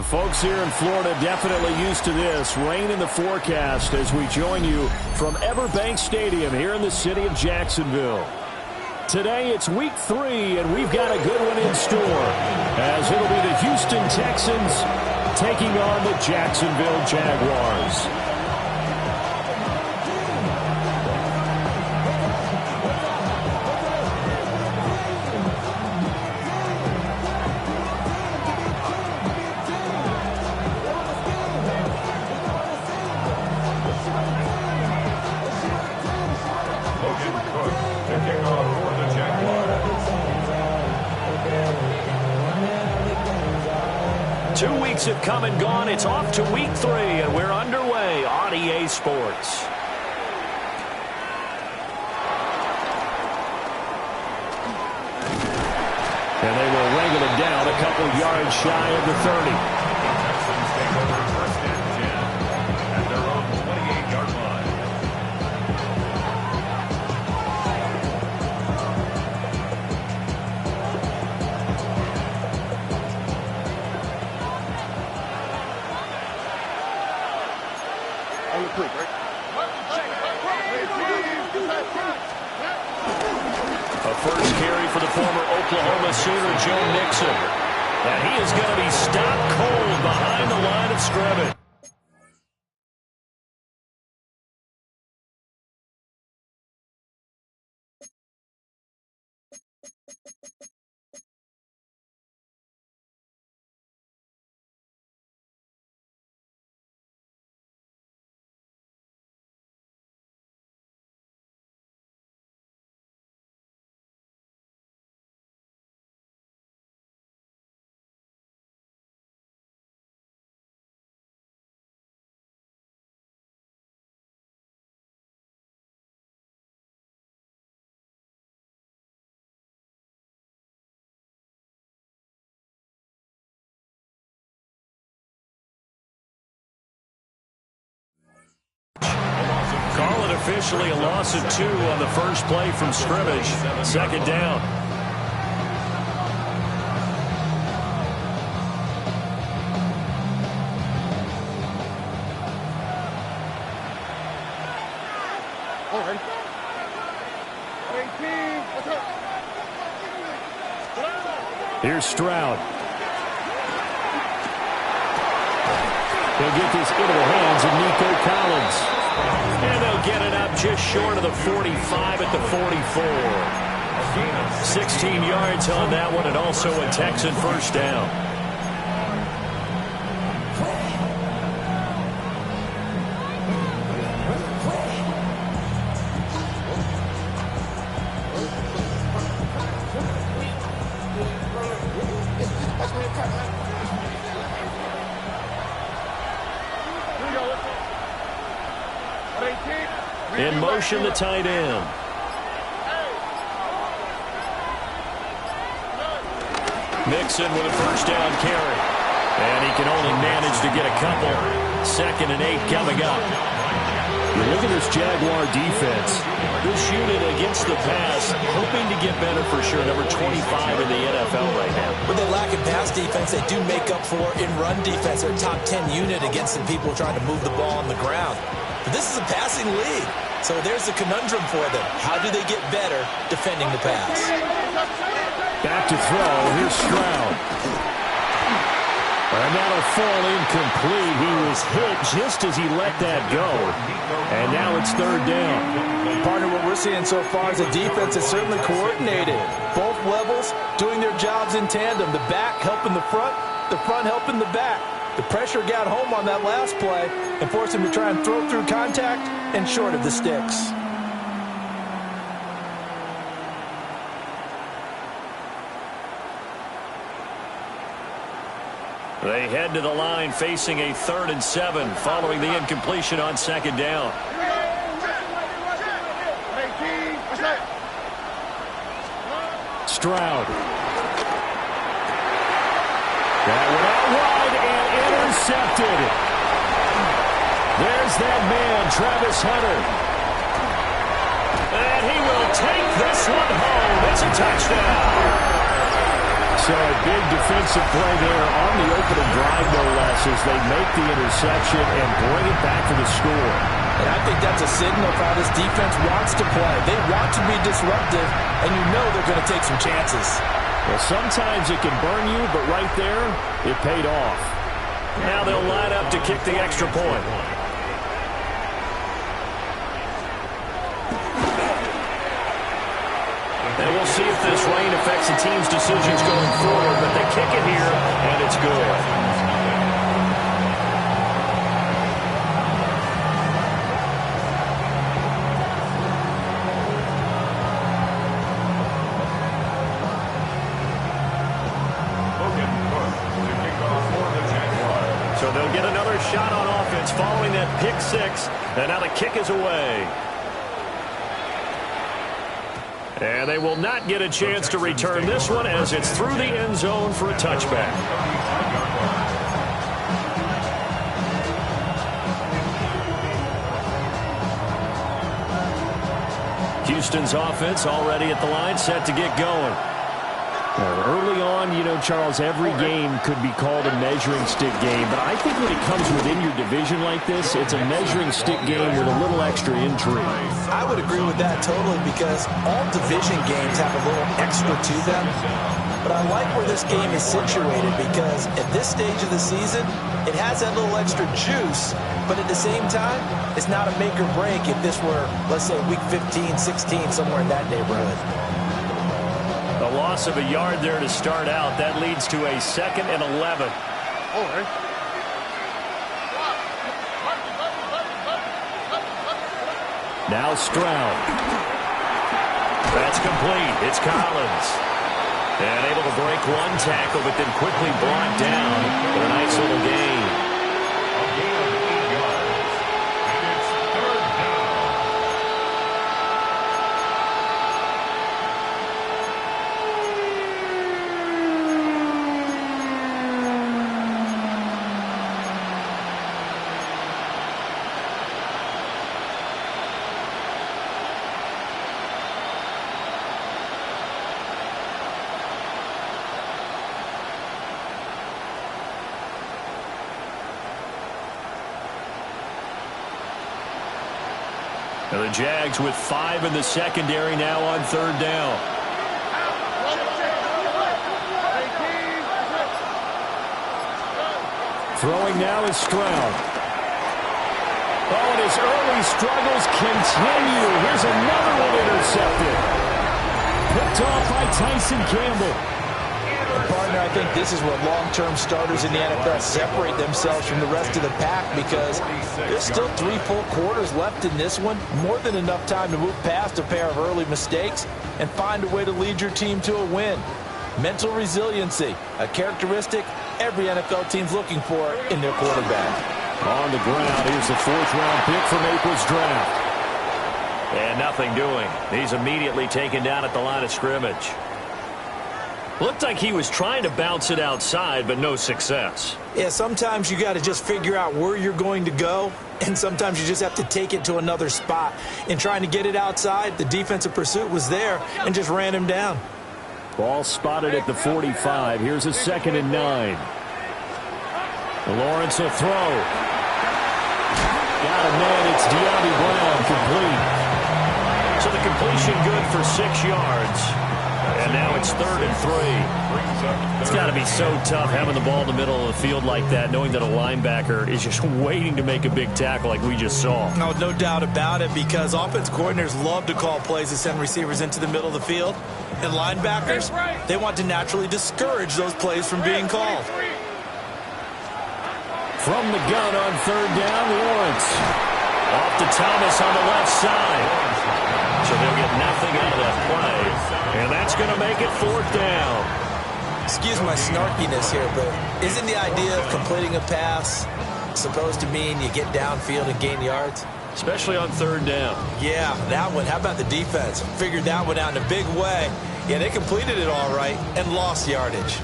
The folks here in Florida definitely used to this. Rain in the forecast as we join you from Everbank Stadium here in the city of Jacksonville. Today it's week 3, and we've got a good one in store, as it'll be the Houston Texans taking on the Jacksonville Jaguars. 2 weeks have come and gone. It's off to week 3, and we're underway on EA Sports. And they will wrangle him down a couple yards shy of the 30. Texans take over first and 10 at their own 28-yard line. A first carry for the former Oklahoma Sooner, Joe Mixon. And he is going to be stopped cold behind the line of scrimmage. Call it officially a loss of 2 on the first play from scrimmage. Second down. Here's Stroud. He'll get this into the hands of Nico Collins. And they'll get it up just short of the 45 at the 44. 16 yards on that one, and also a Texan first down. In motion, the tight end. Mixon with a first down carry. And he can only manage to get a couple. 2nd and 8 coming up. You look at this Jaguar defense. This unit against the pass, hoping to get better for sure. Number 25 in the NFL right now. With they lack in pass defense, they do make up for in run defense. They're a top 10 unit against the people trying to move the ball on the ground. But this is a passing league. So there's the conundrum for them. How do they get better defending the pass? Back to throw. Here's Stroud. And that'll fall incomplete. He was hit just as he let that go. And now it's 3rd down. Partner, what we're seeing so far is a defense that's certainly coordinated. Both levels doing their jobs in tandem. The back helping the front helping the back. The pressure got home on that last play and forced him to try and throw through contact and short of the sticks. They head to the line facing a 3rd and 7 following the incompletion on 2nd down. Stroud. That went out wide and intercepted. There's that man, Travis Hunter. And he will take this one home. It's a touchdown. So a big defensive play there on the opening drive, no less, as they make the interception and bring it back for the score. And I think that's a signal of how this defense wants to play. They want to be disruptive, and you know they're going to take some chances. Well, sometimes it can burn you, but right there, it paid off. Now they'll line up to kick the extra point. And we'll see if this rain affects the team's decisions going forward, but they kick it here, and it's good. So they'll get another shot on offense following that pick six, and now the kick is away. And they will not get a chance to return this one as it's through the end zone for a touchback. Houston's offense already at the line, set to get going. Early on, you know, Charles, every game could be called a measuring stick game, but I think when it comes within your division like this, it's a measuring stick game with a little extra intrigue. I would agree with that totally because all division games have a little extra to them. But I like where this game is situated because at this stage of the season, it has that little extra juice, but at the same time, it's not a make or break if this were, let's say, week 15, 16, somewhere in that neighborhood. A loss of a yard there to start out. That leads to a 2nd and 11. Now Stroud. That's complete. It's Collins. And able to break one tackle, but then quickly brought down for a nice little gain. A gain of 8 yards. And it's 3rd down. And the Jags with 5 in the secondary now on 3rd down. Throwing now is Stroud. Oh, and his early struggles continue. Here's another one intercepted. Picked off by Tyson Campbell. And partner, I think this is where long-term starters in the NFL separate themselves from the rest of the pack because there's still 3 full quarters left in this one. More than enough time to move past a pair of early mistakes and find a way to lead your team to a win. Mental resiliency, a characteristic every NFL team's looking for in their quarterback. On the ground, here's the 4th-round pick from April's draft. And nothing doing. He's immediately taken down at the line of scrimmage. Looked like he was trying to bounce it outside, but no success. Yeah, sometimes you got to just figure out where you're going to go, and sometimes you just have to take it to another spot. In trying to get it outside, the defensive pursuit was there and just ran him down. Ball spotted at the 45. Here's a 2nd and 9. Lawrence will throw. Got a man. It's De'Ami Brown, complete. So the completion good for 6 yards. And now it's 3rd and 3. It's got to be so tough having the ball in the middle of the field like that, knowing that a linebacker is just waiting to make a big tackle like we just saw. No doubt about it, because offense coordinators love to call plays to send receivers into the middle of the field. And linebackers, they want to naturally discourage those plays from being called. From the gun on 3rd down, Lawrence. Off to Thomas on the left side. So they'll get nothing out of that play. And that's going to make it 4th down. Excuse my snarkiness here, but isn't the idea of completing a pass supposed to mean you get downfield and gain yards? Especially on 3rd down. Yeah, that one. How about the defense? Figured that one out in a big way. Yeah, they completed it all right and lost yardage.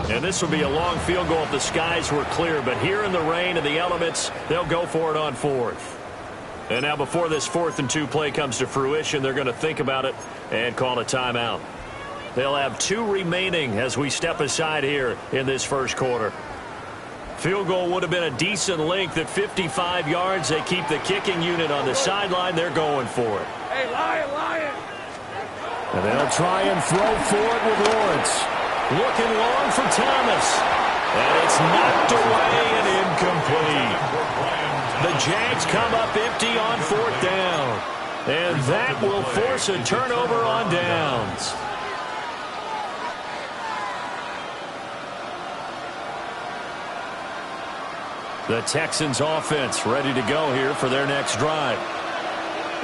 And this would be a long field goal if the skies were clear. But here in the rain and the elements, they'll go for it on 4th. And now before this 4th and 2 play comes to fruition, they're going to think about it and call a timeout. They'll have 2 remaining as we step aside here in this first quarter. Field goal would have been a decent length at 55 yards. They keep the kicking unit on the sideline. They're going for it. Hey, Lion! And they'll try and throw for it with Lawrence. Looking long for Thomas. And it's knocked away and incomplete. The Jags come up empty on 4th down. And that will force a turnover on downs. The Texans offense ready to go here for their next drive.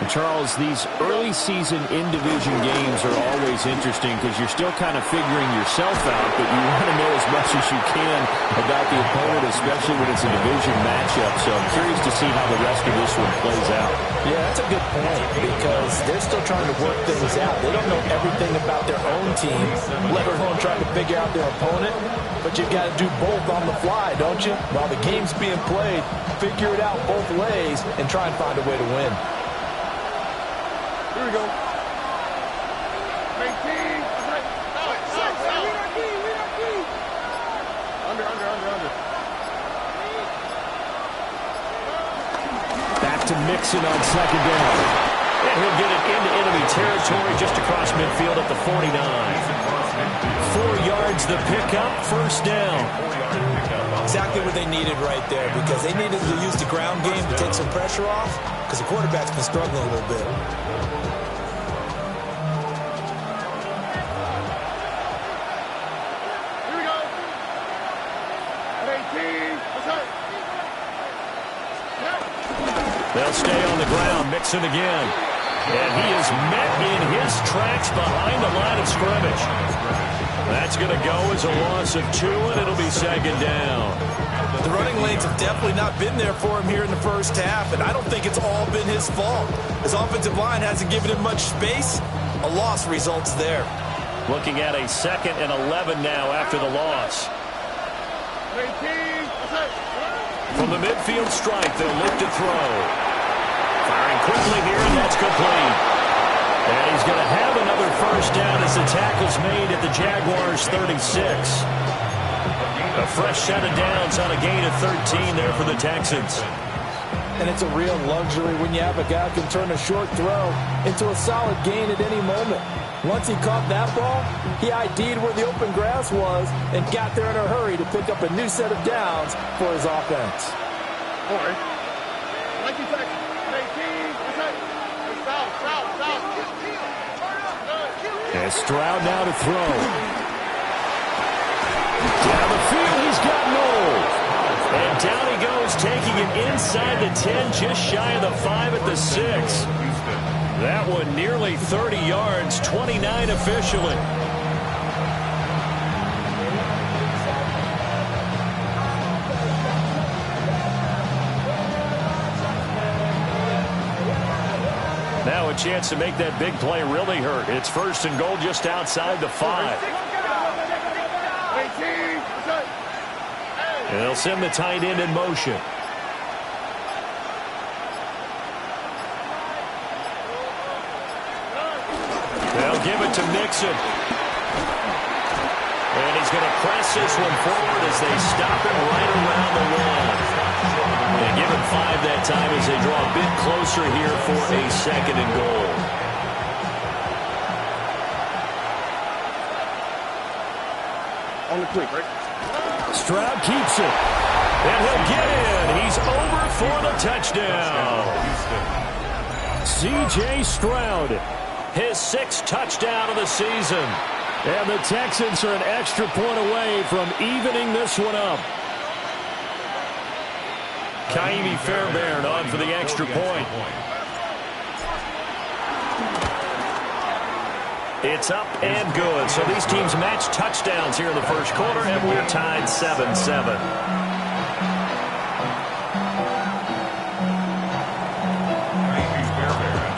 And Charles, these early season in-division games are always interesting because you're still kind of figuring yourself out, but you want to know as much as you can about the opponent, especially when it's a division matchup. So I'm curious to see how the rest of this one plays out. Yeah, that's a good point because they're still trying to work things out. They don't know everything about their own team, let alone trying to figure out their opponent. But you've got to do both on the fly, don't you? While the game's being played, figure it out both ways and try and find a way to win. Here we go. 19. Under. Back to Mixon on 2nd down. And he'll get it into enemy territory just across midfield at the 49. 4 yards the pickup, 1st down. Exactly what they needed right there because they needed to use the ground game to take some pressure off because the quarterback's been struggling a little bit. Here we go. 18. They'll stay on the ground. Mixon again. And he is met in his tracks behind the line of scrimmage. That's going to go as a loss of 2, and it'll be 2nd down. The running lanes have definitely not been there for him here in the first half, and I don't think it's all been his fault. His offensive line hasn't given him much space. A loss results there. Looking at a 2nd and 11 now after the loss. 18. From the midfield strike, they'll look to throw. Firing quickly here, and that's complete. And he's going to have another 1st down as the tackle's made at the Jaguars' 36. A fresh set of downs on a gain of 13 there for the Texans. And it's a real luxury when you have a guy who can turn a short throw into a solid gain at any moment. Once he caught that ball, he ID'd where the open grass was and got there in a hurry to pick up a new set of downs for his offense. All right. 19 seconds. 18. Foul. And Stroud now to throw. Down the field, he's got Knowles. And down he goes, taking it inside the 10, just shy of the 5 at the 6. That one nearly 30 yards, 29 officially. Now a chance to make that big play really hurt. It's 1st and goal just outside the 5. And they'll send the tight end in motion. They'll give it to Mixon. And he's going to press this one forward as they stop him right around the 1. And give him 5 that time as they draw a bit closer here for a 2nd and goal. On the quick, right? Stroud keeps it. And he'll get in. He's over for the touchdown. C.J. Stroud, his 6th touchdown of the season. And the Texans are an extra point away from evening this one up. Ka'imi Fairbairn on for the extra point. It's up and good. So these teams match touchdowns here in the first quarter, and we're tied 7-7.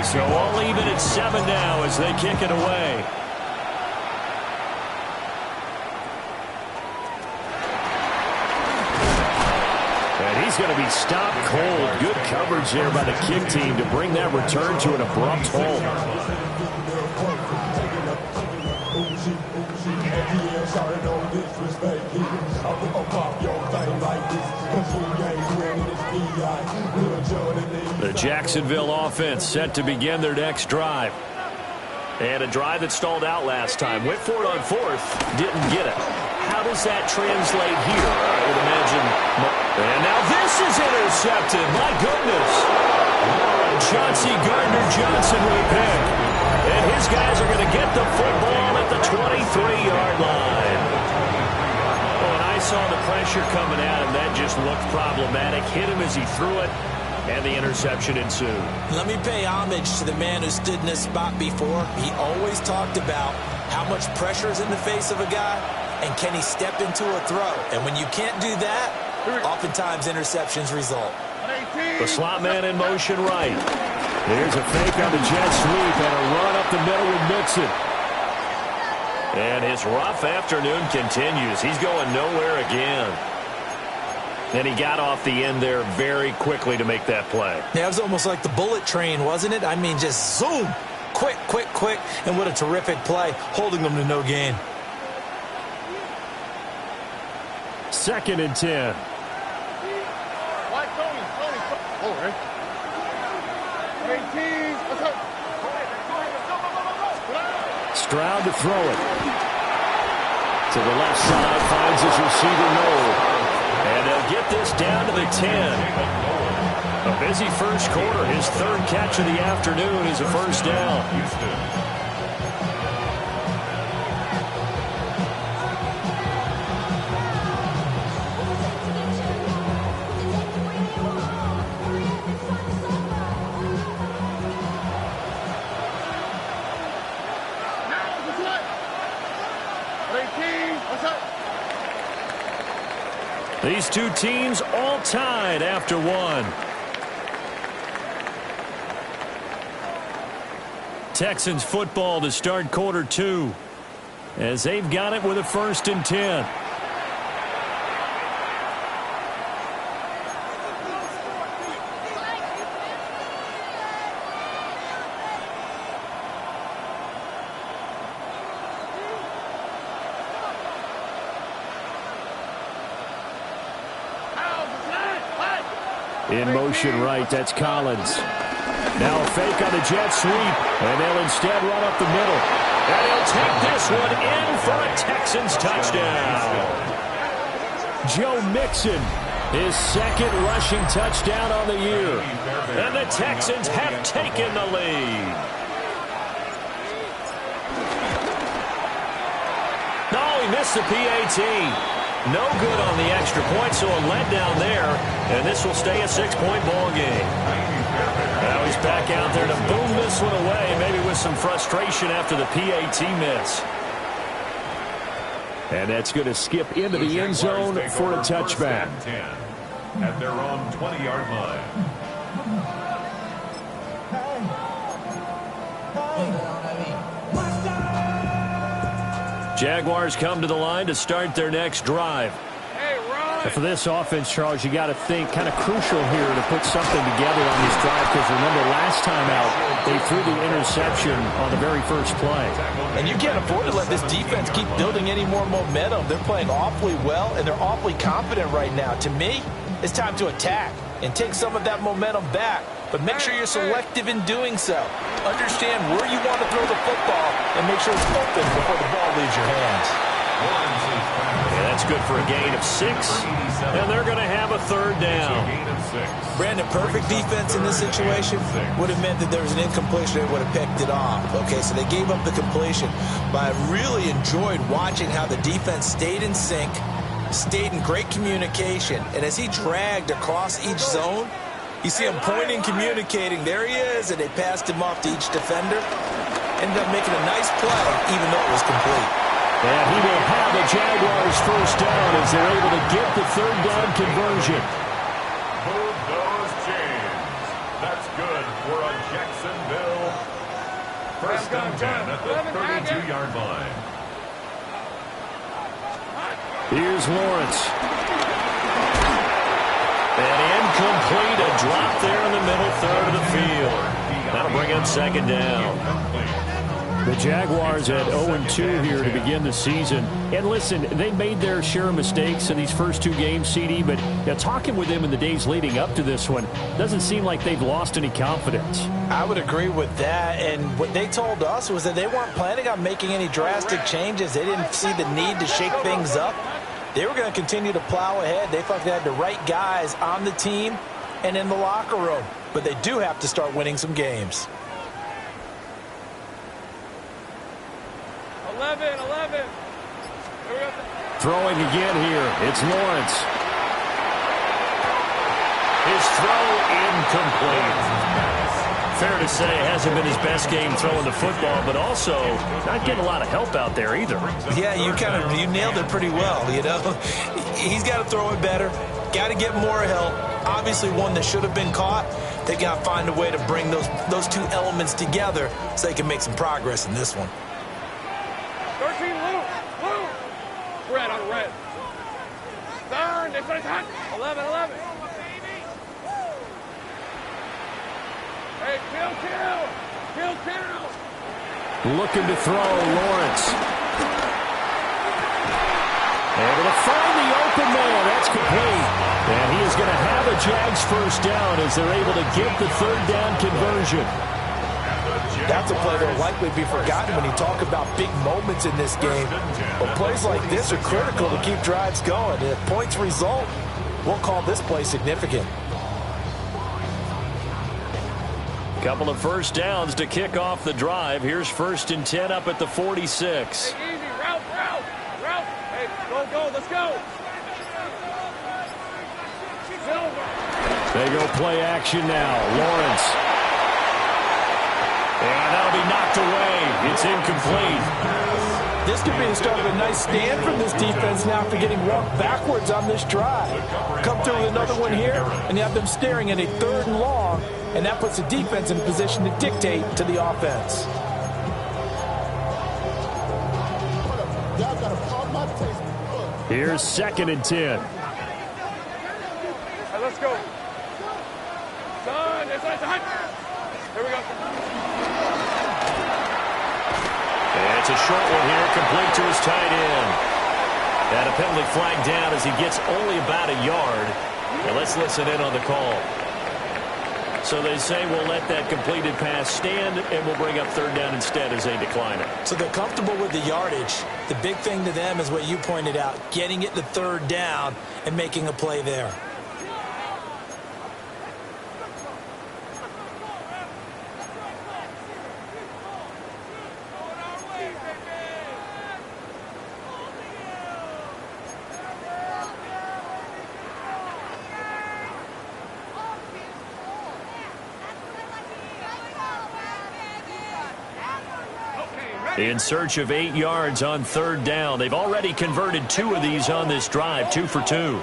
So all even at 7 now as they kick it away. He's going to be stopped cold. Good coverage there by the kick team to bring that return to an abrupt halt. The Jacksonville offense set to begin their next drive. And a drive that stalled out last time. Went for it on fourth. Didn't get it. How does that translate here? I would imagine. And now this is intercepted. My goodness. Chauncey Gardner-Johnson with a pick. And his guys are going to get the football at the 23-yard line. When I saw the pressure coming at him, that just looked problematic. Hit him as he threw it. And the interception ensued. Let me pay homage to the man who stood in this spot before. He always talked about how much pressure is in the face of a guy, and can he step into a throw. And when you can't do that, oftentimes interceptions result. The slot man in motion right. There's a fake on the jet sweep and a run up the middle with Mixon. And his rough afternoon continues. He's going nowhere again. And he got off the end there very quickly to make that play. Yeah, it was almost like the bullet train, wasn't it? I mean, just zoom. Quick, quick, quick. And what a terrific play, holding them to no gain. 2nd and 10. Stroud to throw it. To the left side, finds his receiver Noel. And they'll get this down to the 10. A busy first quarter. His 3rd catch of the afternoon is a first down. These two teams all tied after one. Texans football to start quarter 2 as they've got it with a 1st and 10. In motion right, that's Collins. Now a fake on the jet sweep, and they'll instead run up the middle. And he'll take this one in for a Texans touchdown. Joe Mixon, his 2nd rushing touchdown on the year. And the Texans have taken the lead. No, he missed the PAT. No good on the extra point, so a letdown there. And this will stay a 6-point ball game. Now he's back out there to boom this one away, maybe with some frustration after the PAT miss. And that's going to skip into the end zone for a touchback. At their own 20-yard line. Jaguars come to the line to start their next drive. For this offense, Charles, you got to think kind of crucial here to put something together on this drive, because remember last time out they threw the interception on the very first play. And you can't afford to let this defense keep building any more momentum. They're playing awfully well, and they're awfully confident right now. To me, it's time to attack and take some of that momentum back. But make sure you're selective in doing so. Understand where you want to throw the football and make sure it's open before the ball leaves your hands. Yeah, that's good for a gain of 6. And they're going to have a 3rd down. Brandon, perfect defense in this situation would have meant that there was an incompletion. They would have picked it off. Okay, so they gave up the completion. But I really enjoyed watching how the defense stayed in sync, stayed in great communication. And as he dragged across each zone, you see him pointing, communicating. There he is, and they passed him off to each defender. Ended up making a nice play, even though it was complete. And he will have the Jaguars' first down as they're able to get the 3rd down conversion. Move those chains. That's good for a Jacksonville 1st and 10 at the 32-yard line. Here's Lawrence. And incomplete, a drop there in the middle third of the field. That'll bring up second down. The Jaguars at 0-2 here to begin the season. And listen, they made their share of mistakes in these first two games, CD, but talking with them in the days leading up to this one, doesn't seem like they've lost any confidence. I would agree with that, and what they told us was that they weren't planning on making any drastic changes. They didn't see the need to shake things up. They were going to continue to plow ahead. They felt they had the right guys on the team and in the locker room, but they do have to start winning some games. 11. Throwing again here. It's Lawrence. His throw incomplete. Fair to say, hasn't been his best game throwing the football, but also not getting a lot of help out there either. Yeah, you nailed it pretty well, you know. He's got to throw it better. Got to get more help. Obviously one that should have been caught. They got to find a way to bring those two elements together so they can make some progress in this one. 13, Lou. Red on red. Turn, this one's hot. 11. Hey, kill. Looking to throw, Lawrence. Able to find the open man. That's complete. And he is going to have a Jags first down as they're able to get the third down conversion. That's a play that will likely be forgotten when you talk about big moments in this game. But plays like this are critical to keep drives going. And if points result, we'll call this play significant. Couple of first downs to kick off the drive. Here's 1st and 10 up at the 46. Hey, easy. Route. Hey, go. Let's go. They go play action now. Lawrence. And that'll be knocked away. It's incomplete. This could be the start of a nice stand from this defense now after getting walked backwards on this drive. Come through with another one here, and you have them staring at a 3rd and long, and that puts the defense in a position to dictate to the offense. Here's 2nd and 10. Hey, let's go. Son, it's hot. Here we go. And it's a short one here, complete to his tight end. And a penalty flag down as he gets only about a yard. And let's listen in on the call. So they say we'll let that completed pass stand, and we'll bring up 3rd down instead as they decline it. So they're comfortable with the yardage. The big thing to them is what you pointed out, getting it to 3rd down and making a play there. In search of 8 yards on 3rd down. They've already converted 2 of these on this drive, 2 for 2.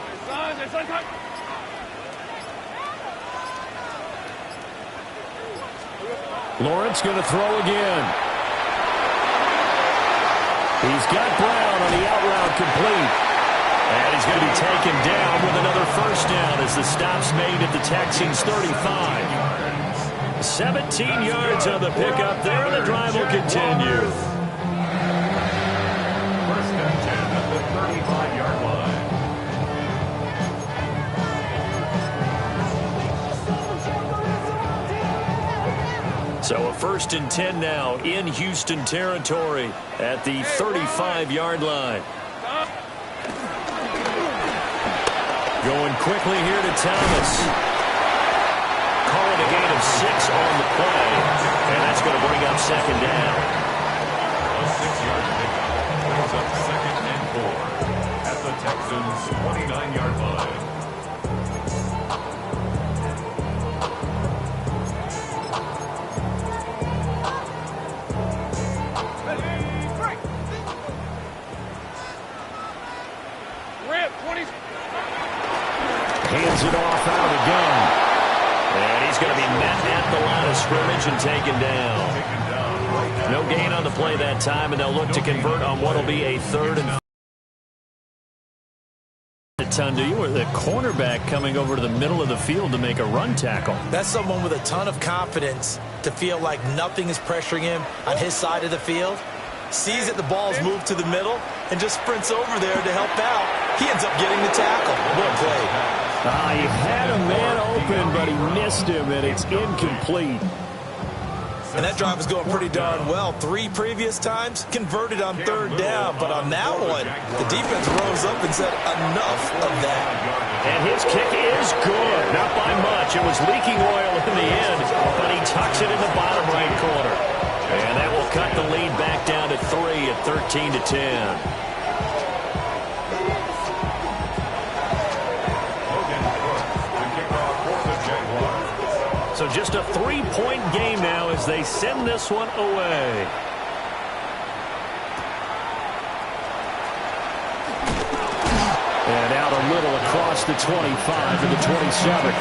Lawrence going to throw again. He's got Brown on the out route complete. And he's going to be taken down with another first down as the stop's made at the Texans' 35. 17 yards on the pickup there, and the drive will continue. 1st and 10 at the 35-yard line. So a 1st and 10 now in Houston territory at the 35-yard line. Going quickly here to Thomas. Calling a gain of 6 on the play, and that's going to bring up 2nd down. A 6-yard pickup brings up 2nd and 4 at the Texans' 29-yard line. Rip, 20. Hands it off out of the gun. And he's going to be met at the line of scrimmage and taken down. No gain on the play that time, and they'll look to convert on what will be a 3rd and that, Tunde, or the cornerback coming over to the middle of the field to make a run tackle. That's someone with a ton of confidence to feel like nothing is pressuring him on his side of the field. Sees that the ball's moved to the middle and just sprints over there to help out. He ends up getting the tackle. Well played. He had a man open, but he missed him, and it's incomplete. And that drive is going pretty darn well. 3 previous times converted on 3rd down, but on that one, the defense rose up and said enough of that. And his kick is good. Not by much. It was leaking oil in the end, but he tucks it in the bottom right corner. And that will cut the lead back down to 3 at 13-10. So just a 3-point game now as they send this one away. And out a little across the 25 to the 27.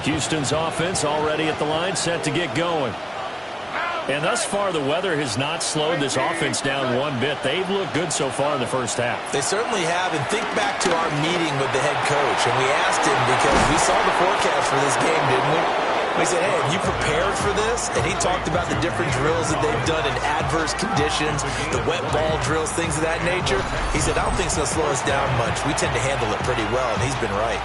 Houston's offense already at the line, set to get going. And thus far, the weather has not slowed this offense down one bit. They've looked good so far in the first half. They certainly have. And think back to our meeting with the head coach. And we asked him because we saw the forecast for this game, didn't we? We said, hey, have you prepared for this? And he talked about the different drills that they've done in adverse conditions, the wet ball drills, things of that nature. He said, I don't think it's going to slow us down much. We tend to handle it pretty well, and he's been right.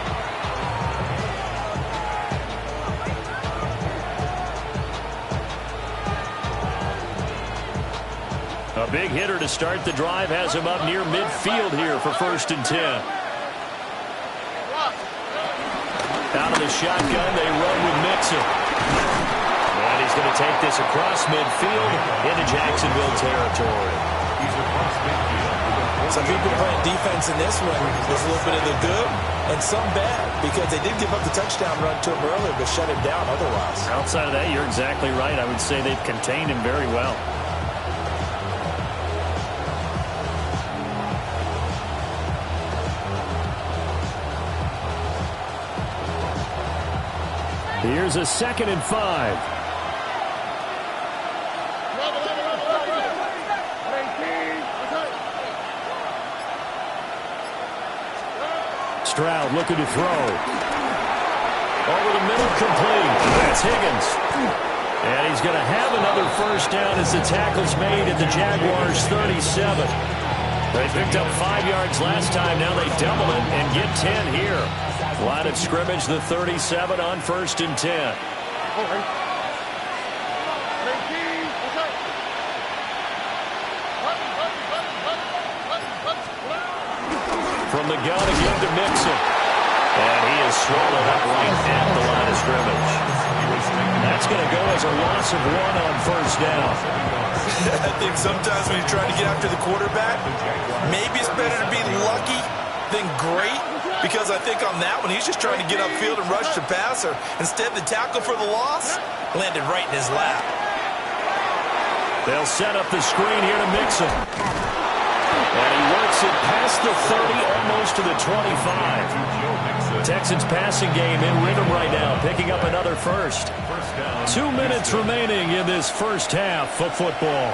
A big hitter to start the drive has him up near midfield here for 1st and 10. Out of the shotgun, they run with Mixon. And he's going to take this across midfield into Jacksonville territory. Some people playing defense in this one. There's a little bit of the good and some bad because they did give up the touchdown run to him earlier but shut him down otherwise. Outside of that, you're exactly right. I would say they've contained him very well. Here's a 2nd and 5. Stroud looking to throw. Over the middle, complete. That's Higgins. And he's going to have another 1st down as the tackle's made at the Jaguars' 37. They picked up 5 yards last time. Now they double it and get 10 here. Line of scrimmage, the 37 on 1st and 10. From the gun again to Mixon. And he is swallowed up right at the line of scrimmage. That's going to go as a loss of 1 on 1st down. I think sometimes when you're trying to get after the quarterback, maybe it's better to be lucky than great. Because I think on that one, he's just trying to get upfield and rush the passer. Instead, the tackle for the loss landed right in his lap. They'll set up the screen here to Mixon. And he works it past the 30, almost to the 25. Texans passing game in rhythm right now, picking up another 1st. 2 minutes remaining in this first half of football.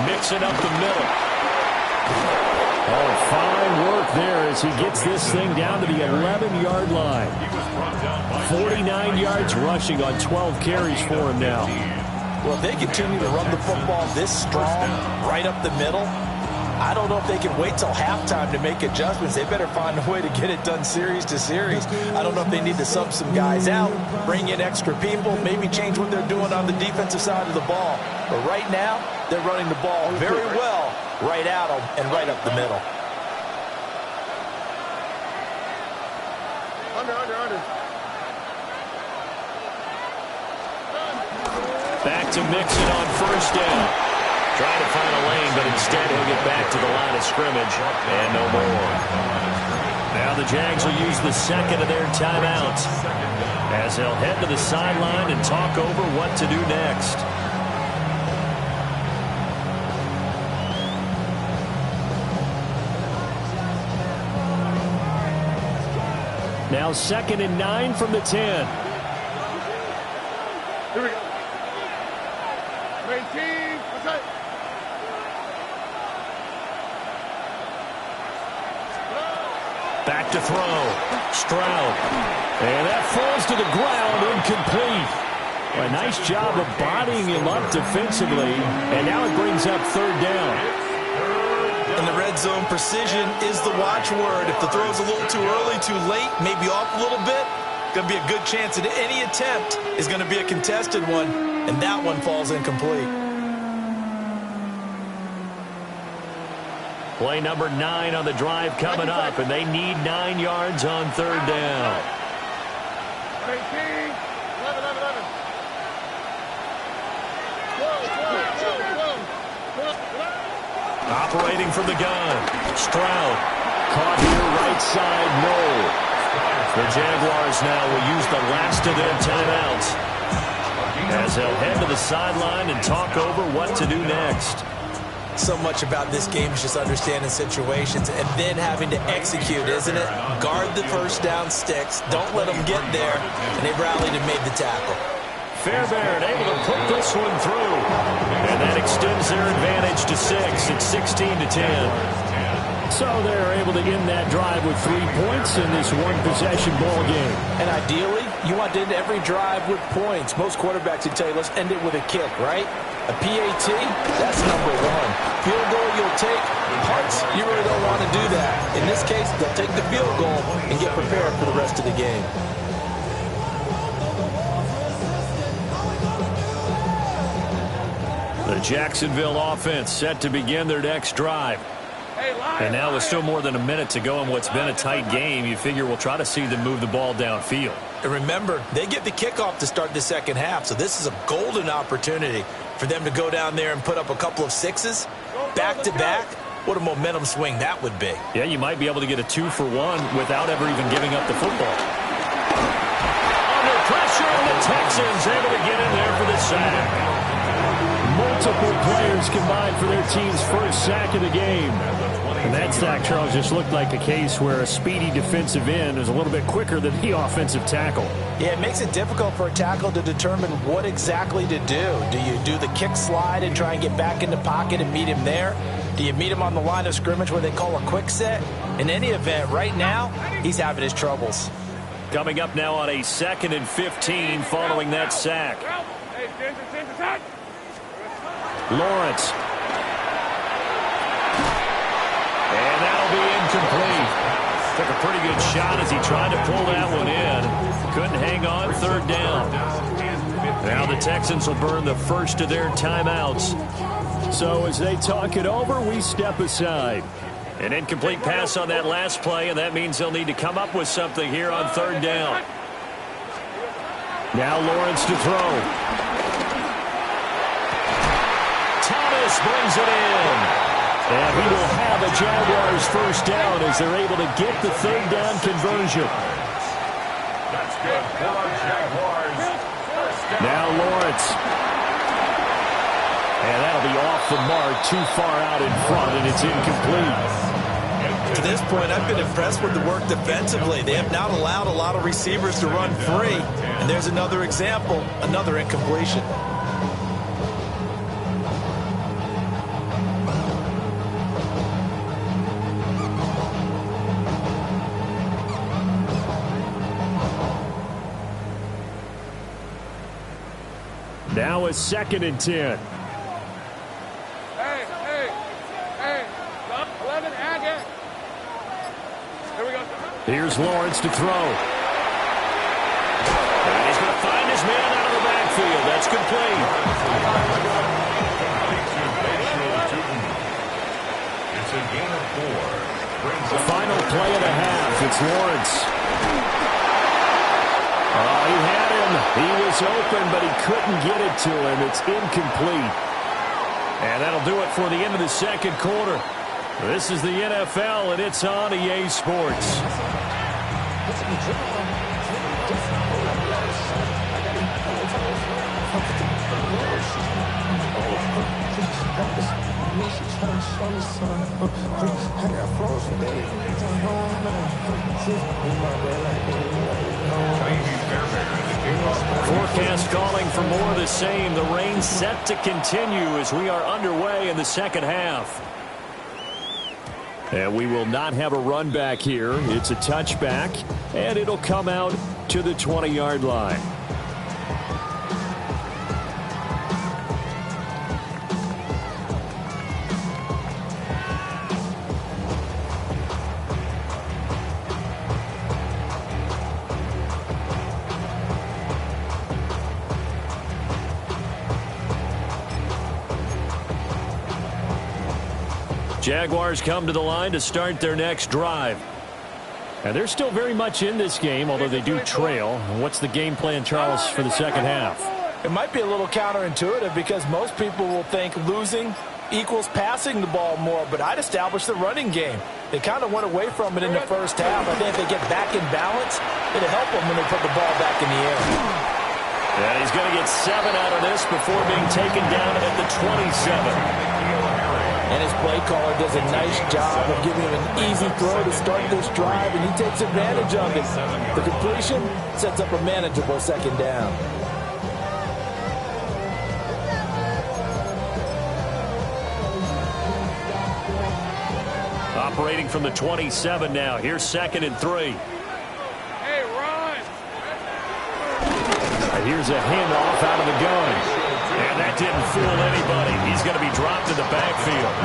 Mixon up the middle. Oh, fine work there as he gets this thing down to the 11-yard line. 49 yards rushing on 12 carries for him now. Well, if they continue to run the football this strong, right up the middle, I don't know if they can wait till halftime to make adjustments. They better find a way to get it done series to series. I don't know if they need to sub some guys out, bring in extra people, maybe change what they're doing on the defensive side of the ball. But right now, they're running the ball very well right at them and right up the middle. Under. Back to Mixon on first down. Trying to find a lane, but instead he'll get back to the line of scrimmage and no more. Now the Jags will use the second of their timeouts as they'll head to the sideline and talk over what to do next. Now 2nd and 9 from the 10. Here we go. 18. What's Back to throw. Stroud. And that falls to the ground, incomplete. A nice job of bodying him up defensively. And now it brings up 3rd down. In the red zone, precision is the watchword. If the throw's a little too early, too late, maybe off a little bit, going to be a good chance that any attempt is going to be a contested one, and that one falls incomplete. Play number 9 on the drive coming up, and they need 9 yards on 3rd down. 18. 11. Operating from the gun. Stroud. Caught here right side, no. The Jaguars now will use the last of their timeouts as they'll head to the sideline and talk over what to do next. So much about this game is just understanding situations and then having to execute, isn't it? Guard the first down sticks. Don't let them get there. And they rallied and made the tackle. Fairbairn able to put this one through. And that extends their advantage to 6. It's 16-10. So they're able to end that drive with 3 points in this one-possession ball game. And ideally, you want to end every drive with points. Most quarterbacks would tell you, let's end it with a kick, right? A PAT, that's number 1. Field goal you'll take. Punts, you really don't want to do that. In this case, they'll take the field goal and get prepared for the rest of the game. The Jacksonville offense set to begin their next drive. And now with still more than a minute to go in what's been a tight game, you figure we'll try to see them move the ball downfield. And remember, they get the kickoff to start the second half, so this is a golden opportunity for them to go down there and put up a couple of 6s back-to-back. What a momentum swing that would be. Yeah, you might be able to get a 2-for-1 without ever even giving up the football. Under pressure, and the Texans able to get in there for the sack. Multiple players combined for their team's first sack of the game. And that sack, Charles, just looked like a case where a speedy defensive end is a little bit quicker than the offensive tackle. Yeah, it makes it difficult for a tackle to determine what exactly to do. Do you do the kick slide and try and get back in the pocket and meet him there? Do you meet him on the line of scrimmage where they call a quick set? In any event, right now, he's having his troubles. Coming up now on a 2nd and 15 following that sack. Lawrence. And that'll be incomplete. Took a pretty good shot as he tried to pull that one in. Couldn't hang on 3rd down. Now the Texans will burn the first of their timeouts. So as they talk it over, we step aside. An incomplete pass on that last play, and that means they'll need to come up with something here on 3rd down. Now Lawrence to throw. Thomas brings it in. And we will have a Jaguars first down as they're able to get the 3rd down conversion. That's good for our Jaguars. Now Lawrence. And that'll be off the mark, too far out in front, and it's incomplete. To this point, I've been impressed with the work defensively. They have not allowed a lot of receivers to run free. And there's another example, another incompletion. Now a 2nd and 10. Hey. 11, Agate. Here we go. Here's Lawrence to throw. And he's going to find his man out of the backfield. That's complete. That's a gain of 4. The final play of the half. It's Lawrence. Oh, he had him. He was open, but he couldn't get it to him. It's incomplete. And that'll do it for the end of the second quarter. This is the NFL, and it's on EA Sports. Forecast calling for more of the same. The rain set to continue as we are underway in the second half. And we will not have a run back here. It's a touchback, and it'll come out to the 20-yard line. Jaguars come to the line to start their next drive. And they're still very much in this game, although they do trail. What's the game plan, Charles, for the second half? It might be a little counterintuitive because most people will think losing equals passing the ball more, but I'd establish the running game. They kind of went away from it in the first half. I think if they get back in balance, it'll help them when they put the ball back in the air. And he's going to get 7 out of this before being taken down at the 27. And his play caller does a nice job of giving him an easy throw to start this drive, and he takes advantage of it. The completion sets up a manageable second down. Operating from the 27 now. Here's 2nd and 3. Hey, run! Here's a handoff out of the gun. And that didn't fool anybody. He's going to be dropped in the backfield.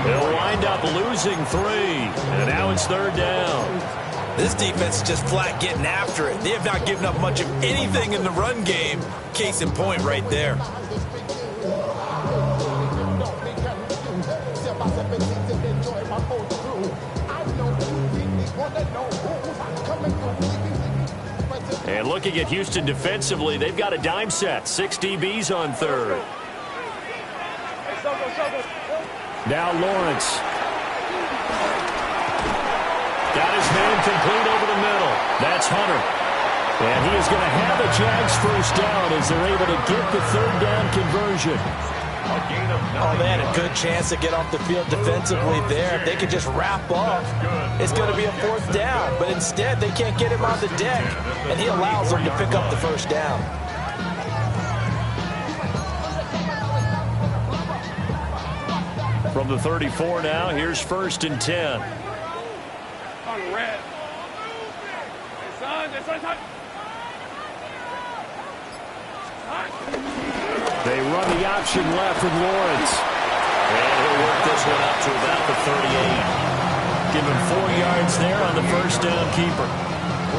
They'll wind up losing 3. And now it's 3rd down. This defense is just flat getting after it. They have not given up much of anything in the run game. Case in point right there. And looking at Houston defensively, they've got a dime set. 6 DBs on 3rd. Now Lawrence. Got his man complete over the middle. That's Hunter. And he is going to have the Jags first down as they're able to get the 3rd down conversion. Oh, they had a good chance to get off the field defensively there. If they could just wrap up, it's going to be a 4th down. But instead, they can't get him on the deck, and he allows them to pick up the first down. From the 34 now, here's 1st and 10. On red. Hey, son. They run the option left with Lawrence. And he'll work this one up to about the 38. Give him 4 yards there on the first down keeper.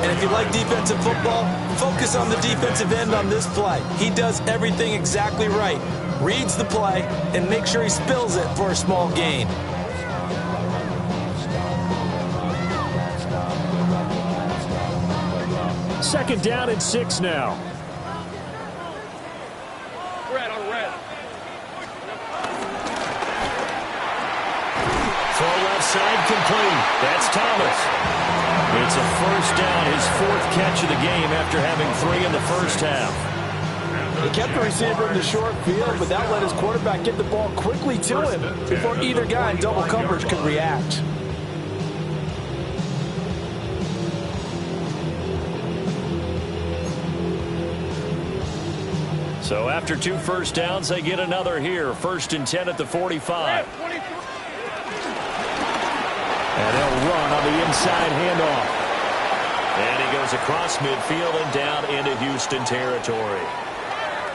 And if you like defensive football, focus on the defensive end on this play. He does everything exactly right. Reads the play and makes sure he spills it for a small gain. Second down and 6 now. Red on red. Throw left side complete. That's Thomas. It's a first down, his 4th catch of the game after having 3 in the first half. He kept the receiver in the short field, but that let his quarterback get the ball quickly to him before either guy in double coverage could react. So after 2 first downs, they get another here. 1st and 10 at the 45. And they'll run on the inside handoff. And he goes across midfield and down into Houston territory.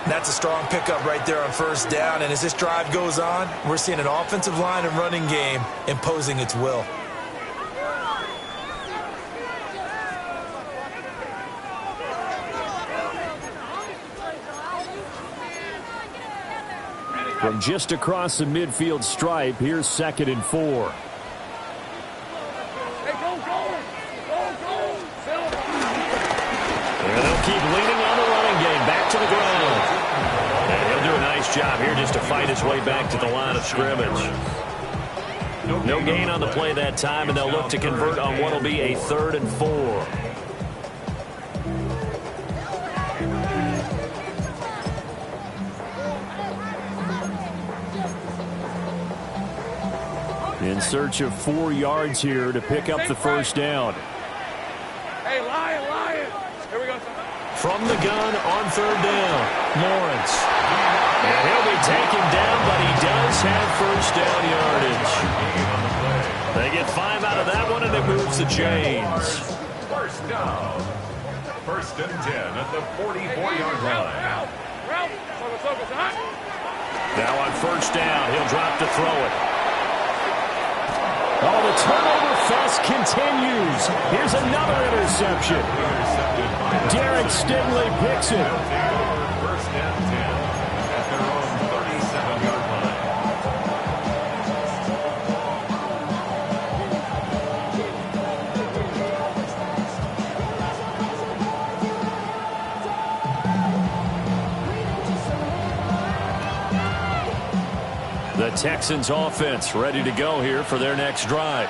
That's a strong pickup right there on first down. And as this drive goes on, we're seeing an offensive line and running game imposing its will. From just across the midfield stripe, here's 2nd and 4. And they'll keep leaning on the running game. Back to the ground. And he'll do a nice job here just to fight his way back to the line of scrimmage. No gain on the play that time, and they'll look to convert on what will be a 3rd and 4. In search of 4 yards here to pick up the first down. Hey, Lion. Here we go. From the gun on 3rd down, Lawrence. And he'll be taken down, but he does have first down yardage. They get 5 out of that one, and it moves the chains. First down. 1st and 10 at the 44-yard line. Now on 1st down, he'll drop to throw it. Oh, the turnover fuss continues. Here's another interception. Derek Stingley picks it. 1st and 10 at their own 37-yard line. The Texans offense ready to go here for their next drive.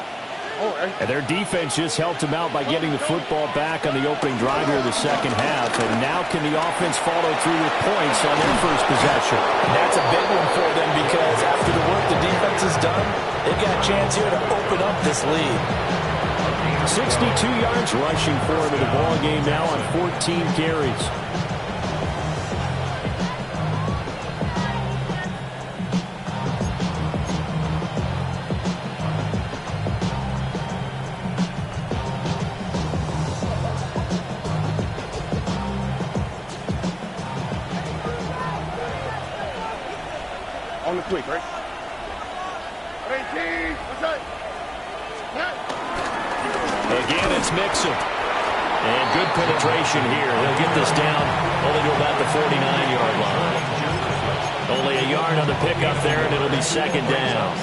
And their defense just helped them out by getting the football back on the opening drive here of the second half. And now can the offense follow through with points on their first possession? And that's a big one for them because after the work the defense has done, they've got a chance here to open up this lead. 62 yards rushing for him in the ball game now on 14 carries. On the quick, right? Again, it's Mixon. And good penetration here. He'll get this down only to about the 49-yard line. Only a yard on the pickup there, and it'll be 2nd down.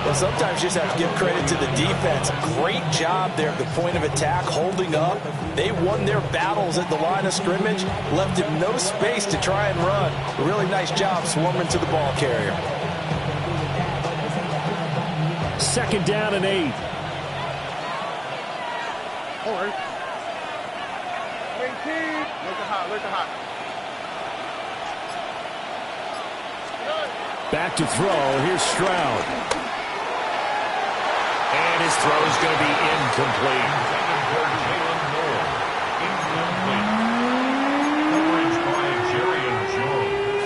Well, sometimes you just have to give credit to the defense. Great job there at the point of attack, holding up. They won their battles at the line of scrimmage, left him no space to try and run. A really nice job swarming to the ball carrier. 2nd down and 8. Back to throw. Here's Stroud. And his throw is going to be incomplete. Coverage by Jerry Jones.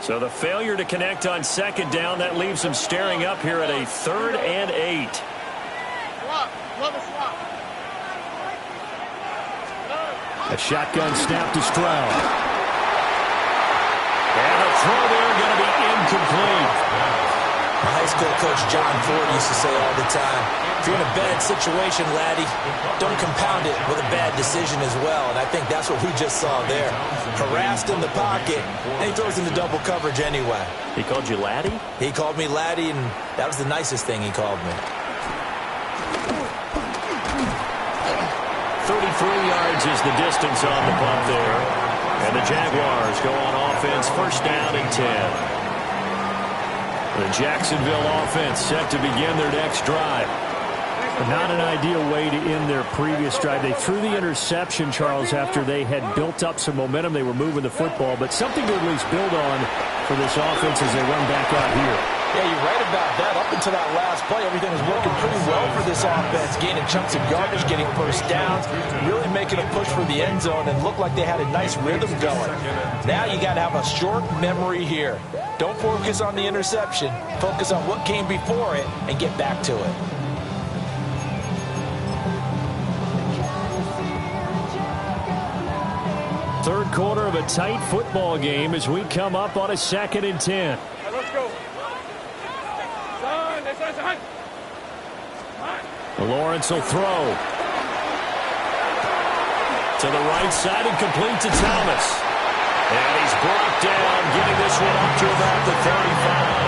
So the failure to connect on 2nd down, that leaves them staring up here at a 3rd and 8. A shotgun snap to Stroud. And the throw there going to be incomplete. My high school coach John Ford used to say all the time, if you're in a bad situation, laddie, don't compound it with a bad decision as well. And I think that's what we just saw there. Harassed in the pocket, and he throws into double coverage anyway. He called you laddie? He called me laddie, and that was the nicest thing he called me. 33 yards is the distance on the punt there. And the Jaguars go on offense, 1st down and 10. The Jacksonville offense set to begin their next drive. Not an ideal way to end their previous drive. They threw the interception, Charles, after they had built up some momentum. They were moving the football, but something to at least build on for this offense as they run back out here. Yeah, you're right about that. Up until that last play, everything was working pretty well for this offense, gaining chunks of yardage, getting first downs, really making a push for the end zone, and looked like they had a nice rhythm going. Now you got to have a short memory here. Don't focus on the interception. Focus on what came before it and get back to it. Third quarter of a tight football game as we come up on a 2nd and 10. Let's go. Lawrence will throw. To the right side and complete to Thomas. And he's brought down, getting this one up to about the 35.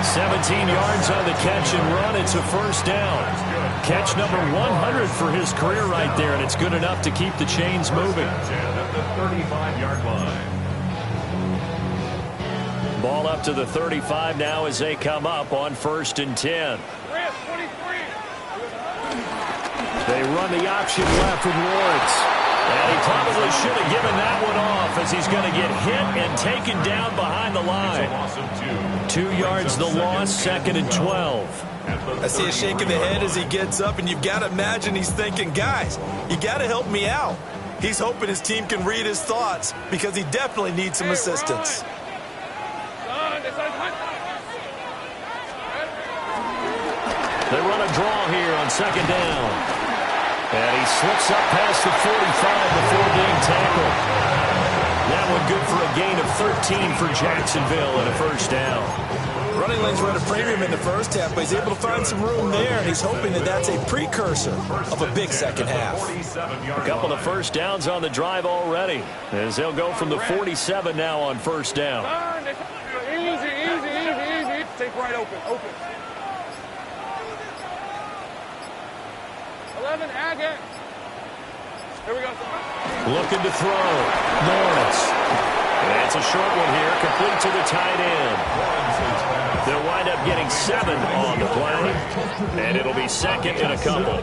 17 yards on the catch and run. It's a first down. Catch number 100 for his career right there, and it's good enough to keep the chains moving. At the 35-yard line. Ball up to the 35 now as they come up on 1st and 10. They run the option left with Lawrence. And he probably should have given that one off as he's going to get hit and taken down behind the line. 2 yards the loss, 2nd and 12. I see a shake of the head as he gets up, and you've got to imagine he's thinking, guys, you got to help me out. He's hoping his team can read his thoughts because he definitely needs some assistance. They run a draw here on 2nd down. And he slips up past the 45 before being tackled. That one good for a gain of 13 for Jacksonville and a first down. Running lanes were at a premium in the first half, but he's able to find some room there, and he's hoping that that's a precursor of a big second half. A couple of first downs on the drive already, as they'll go from the 47 now on first down. Easy. Take right open. 11, Agate. Here we go. Looking to throw. Lawrence. And it's a short one here, complete to the tight end. They'll wind up getting 7 on the play, and it'll be 2nd and a couple.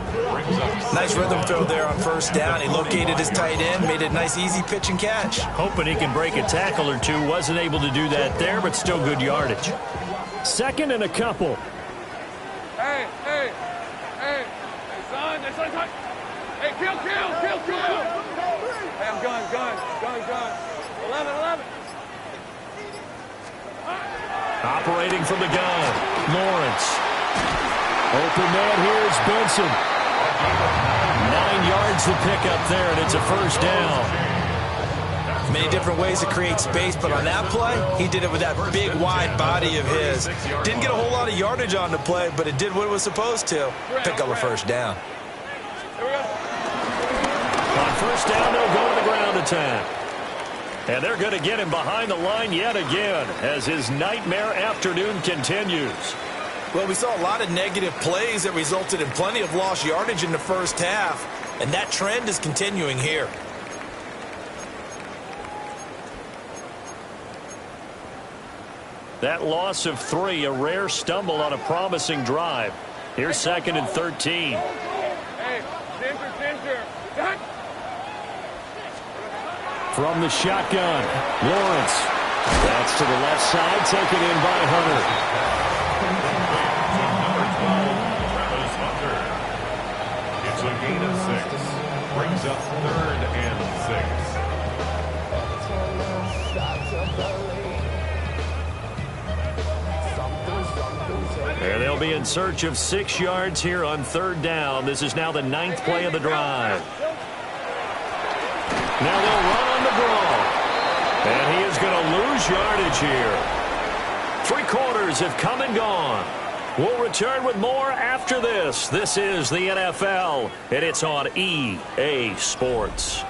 Nice rhythm throw there on first down. He located his tight end, made a nice easy pitch and catch. Hoping he can break a tackle or two. Wasn't able to do that there, but still good yardage. 2nd and a couple. Hey, son. Hey, kill. Hey, I'm gun. 11. Operating from the gun. Lawrence. Open man here is Benson. 9 yards to pick up there, and it's a first down. Many different ways to create space, but on that play, he did it with that big, wide body of his. Didn't get a whole lot of yardage on the play, but it did what it was supposed to. Pick up a first down. On first down, they'll go to the ground attack. And they're going to get him behind the line yet again as his nightmare afternoon continues. Well, we saw a lot of negative plays that resulted in plenty of lost yardage in the first half, and that trend is continuing here. That loss of 3, a rare stumble on a promising drive. Here's 2nd and 13. Hey, center. From the shotgun, Lawrence. That's to the left side, taken in by Hunter. It's a gain of 6. Brings up 3rd and 6. And they'll be in search of 6 yards here on 3rd down. This is now the 9th play of the drive. Now they'll run on the draw. And he is going to lose yardage here. 3 quarters have come and gone. We'll return with more after this. This is the NFL, and it's on EA Sports.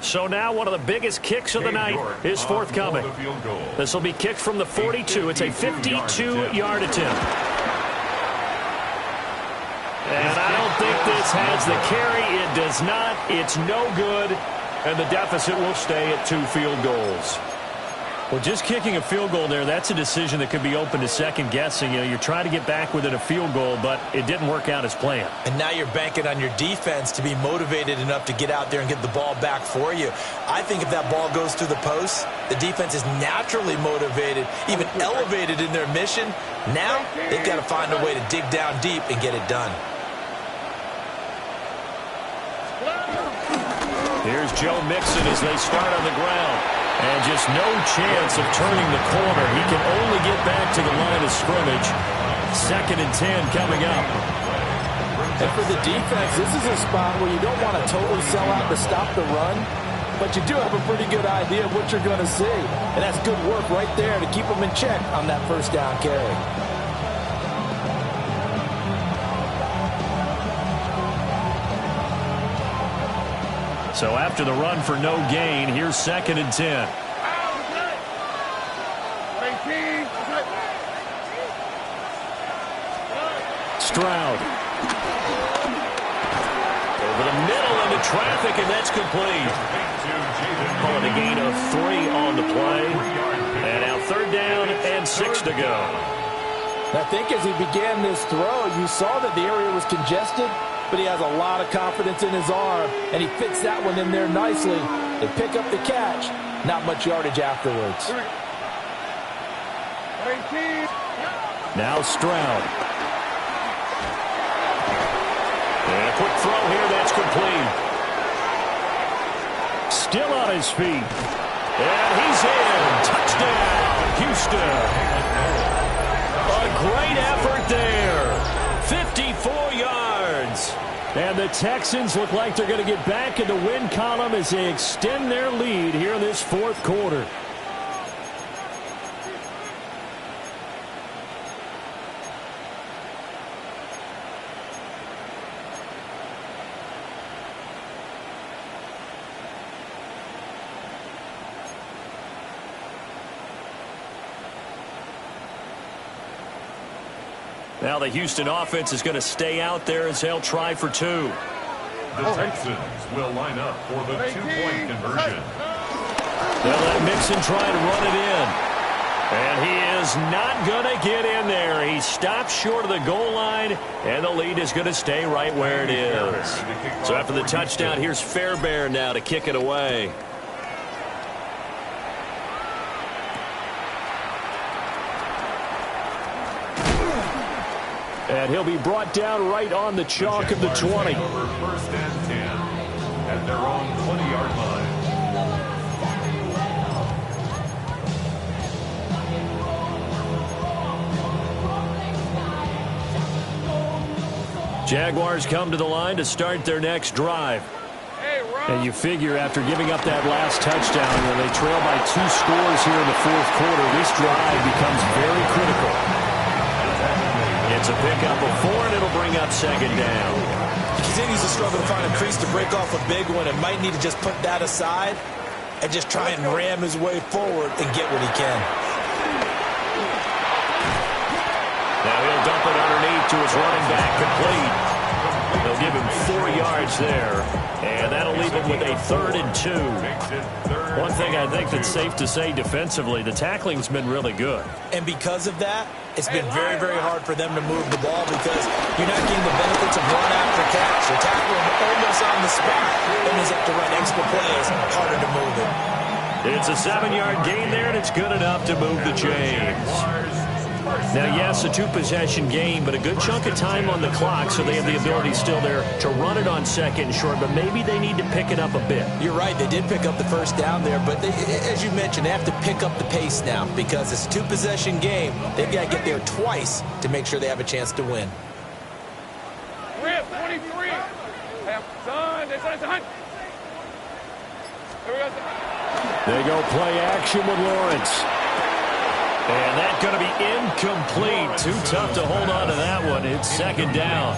So now one of the biggest kicks of the night is forthcoming. This will be kicked from the 42. It's a 52-yard attempt. And I don't think this has the carry. It does not. It's no good. And the deficit will stay at 2 field goals. Well, just kicking a field goal there, that's a decision that could be open to second guessing. You know, you're trying to get back within a field goal, but it didn't work out as planned. And now you're banking on your defense to be motivated enough to get out there and get the ball back for you. I think if that ball goes through the post, the defense is naturally motivated, even elevated in their mission. Now they've got to find a way to dig down deep and get it done. Here's Joe Mixon as they start on the ground. And just no chance of turning the corner. He can only get back to the line of scrimmage. 2nd and 10 coming up. And for the defense, this is a spot where you don't want to totally sell out to stop the run, but you do have a pretty good idea of what you're going to see. And that's good work right there to keep them in check on that first down carry. So after the run for no gain, here's 2nd and 10. Stroud. Over the middle into traffic, and that's complete. Calling a gain of 3 on the play. And now 3rd down and 6 to go. I think as he began this throw, you saw that the area was congested, but he has a lot of confidence in his arm, and he fits that one in there nicely. They pick up the catch, not much yardage afterwards. Now Stroud. And a quick throw here, that's complete. Still on his feet. And he's in. Touchdown, Houston. A great effort there. 54 yards. And the Texans look like they're going to get back in the win column as they extend their lead here in this 4th quarter. Now the Houston offense is going to stay out there as they'll try for 2. The Texans will line up for the 2-point conversion. They'll let Mixon try and run it in. And he is not going to get in there. He stops short of the goal line, and the lead is going to stay right where it is. So after the touchdown, here's Fairbairn now to kick it away. And he'll be brought down right on the chalk of the 20. 1st and 10 at their own 20-yard line. Jaguars come to the line to start their next drive. And you figure after giving up that last touchdown, when they trail by 2 scores here in the 4th quarter, this drive becomes very critical. It's a pickup of 4, and it'll bring up 2nd down. He continues to struggle to find a crease to break off a big one and might need to just put that aside and just try and ram his way forward and get what he can. Now he'll dump it underneath to his running back, complete. They'll give him 4 yards there, and that'll leave him with a 3rd and 2. One thing I think that's safe to say defensively, the tackling's been really good. And because of that, it's been very, very hard for them to move the ball because you're not getting the benefits of run after catch. You're tackling almost on the spot. That means you have to run extra plays, harder to move it. It's a 7-yard gain there, and it's good enough to move the chains. Now, yes, a 2-possession game, but a good chunk of time on the clock, so they have the ability still there to run it on 2nd and short, but maybe they need to pick it up a bit. You're right. They did pick up the first down there, but as you mentioned, they have to pick up the pace now because it's a 2-possession game. They've got to get there twice to make sure they have a chance to win. 23. They go play action with Lawrence. And that's going to be incomplete. Too tough to hold on to that one. It's 2nd down.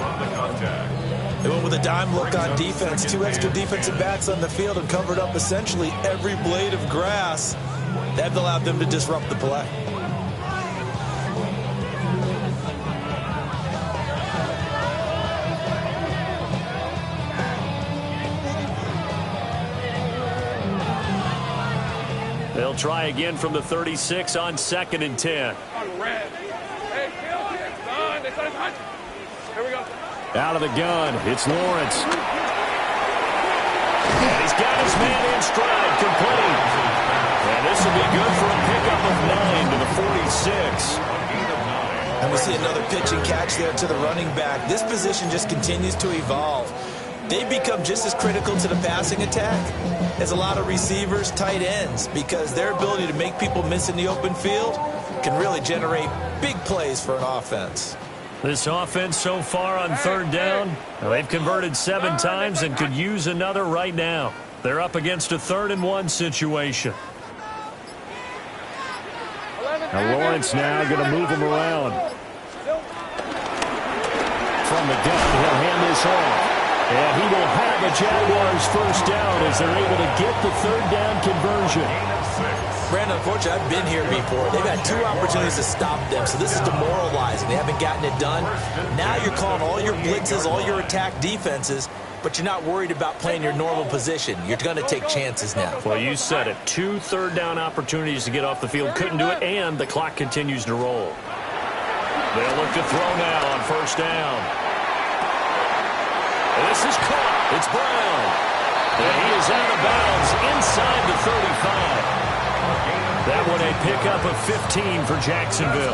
They went with a dime look on defense. 2 extra defensive backs on the field and covered up essentially every blade of grass. That allowed them to disrupt the play. They'll try again from the 36 on 2nd and 10. Here we go. Out of the gun, it's Lawrence. And he's got his man in stride, complete. And this will be good for a pickup of 9 to the 46. And we see another pitch and catch there to the running back. This position just continues to evolve. They become just as critical to the passing attack as a lot of receivers, tight ends, because their ability to make people miss in the open field can really generate big plays for an offense. This offense so far on 3rd down, they've converted 7 times and could use another right now. They're up against a 3rd and 1 situation. Now Lawrence now going to move him around. From the gun, he'll hand this off. And he will have a Jaguars 1st down as they're able to get the 3rd down conversion. Brandon, unfortunately, I've been here before. They've had 2 opportunities to stop them, so this is demoralizing. They haven't gotten it done. Now you're calling all your blitzes, all your attack defenses, but you're not worried about playing your normal position. You're going to take chances now. Well, you said it. 2 3rd down opportunities to get off the field. Couldn't do it, and the clock continues to roll. They'll look to throw now on 1st down. This is caught. It's Brown. And he is out of bounds inside the 35. That one a pickup of 15 for Jacksonville.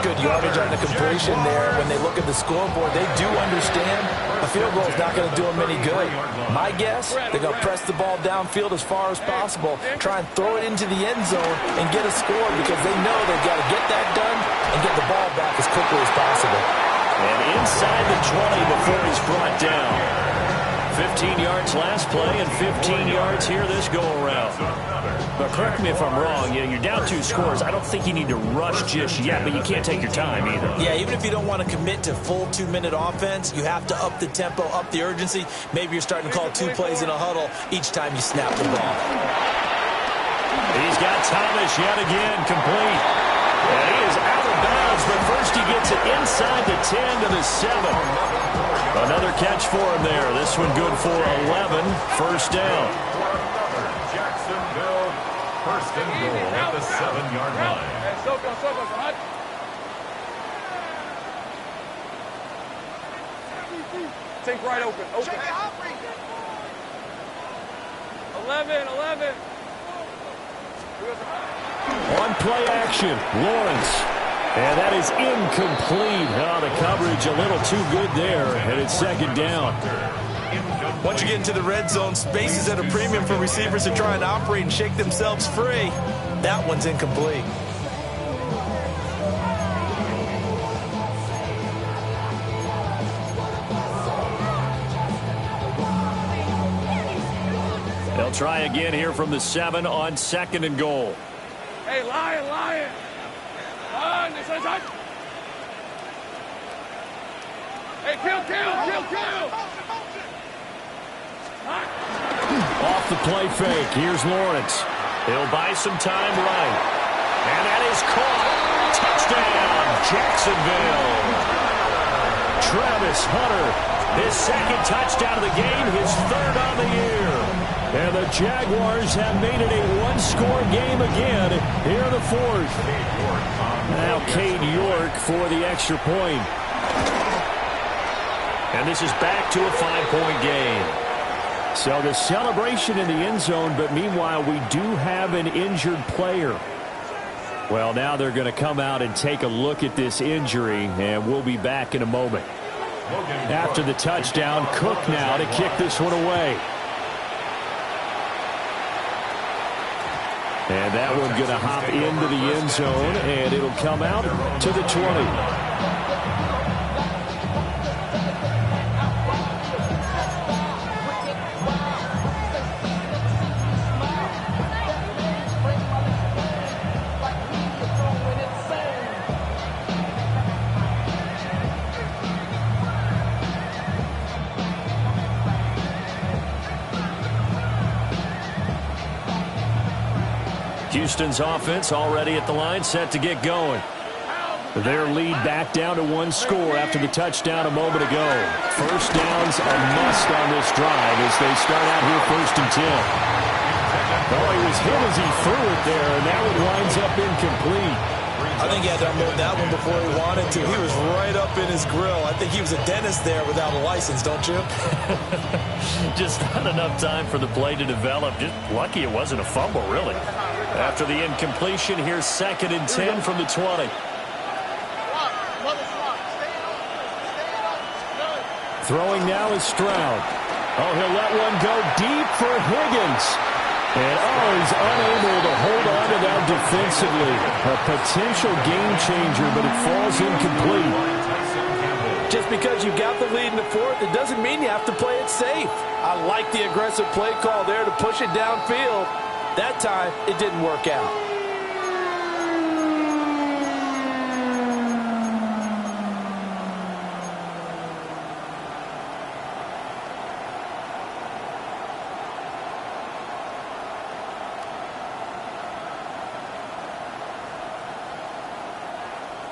Good yardage on the completion there. When they look at the scoreboard, they do understand a field goal is not going to do them any good. My guess, they're going to press the ball downfield as far as possible, try and throw it into the end zone and get a score because they know they've got to get that done and get the ball back as quickly as possible. And inside the 20 before he's brought down. 15 yards last play and 15 yards here this go-around. But correct me if I'm wrong, you're down 2 scores. I don't think you need to rush just yet, but you can't take your time either. Yeah, even if you don't want to commit to full 2-minute offense, you have to up the tempo, up the urgency. Maybe you're starting to call 2 plays in a huddle each time you snap the ball. He's got Thomas yet again, complete. And he is out of bounds, but first he gets it inside the 10 to the 7. Another catch for him there. This one good for 11. 1st down. Jacksonville, 1st and goal at the 7-yard line. Take right open. 11. On play action, Lawrence. And that is incomplete. Oh, the coverage a little too good there, and it's 2nd down. Once you get into the red zone, space is at a premium for receivers to try and operate and shake themselves free. That one's incomplete. They'll try again here from the 7 on 2nd and goal. Hey, Lion. Hey, kill. Off the play fake. Here's Lawrence. He'll buy some time right. And that is caught. Touchdown, Jacksonville. Travis Hunter, his 2nd touchdown of the game, his 3rd on the year. And the Jaguars have made it a 1-score game again here in the 4th. Now Cade York for the extra point. And this is back to a 5-point game. So the celebration in the end zone, but meanwhile we do have an injured player. Well, now they're going to come out and take a look at this injury, and we'll be back in a moment. After the touchdown, Cook now to kick this one away. And that one going to hop into the end zone, and it'll come out to the 20. Houston's offense already at the line, set to get going. Their lead back down to 1 score after the touchdown a moment ago. 1st down's a must on this drive as they start out here 1st and 10. Oh, he was hit as he threw it there, and that one winds up incomplete. I think he had to unload that one before he wanted to. He was right up in his grill. I think he was a dentist there without a license, don't you? Just not enough time for the play to develop. Just lucky it wasn't a fumble, really. After the incompletion, here's 2nd and 10 from the 20. Throwing now is Stroud. Oh, he'll let one go deep for Higgins. And, he's unable to hold on to that defensively. A potential game changer, but it falls incomplete. Just because you got the lead in the 4th, it doesn't mean you have to play it safe. I like the aggressive play call there to push it downfield. That time, it didn't work out.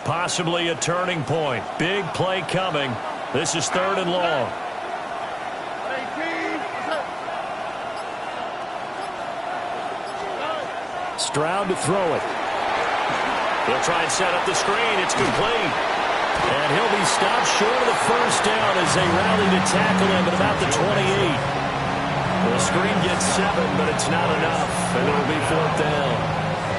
Possibly a turning point. Big play coming. This is 3rd and long. Stroud to throw it. He'll try and set up the screen. It's complete. And he'll be stopped short of the first down as they rally to tackle him at about the 28. The screen gets 7, but it's not enough. And it'll be 4th down.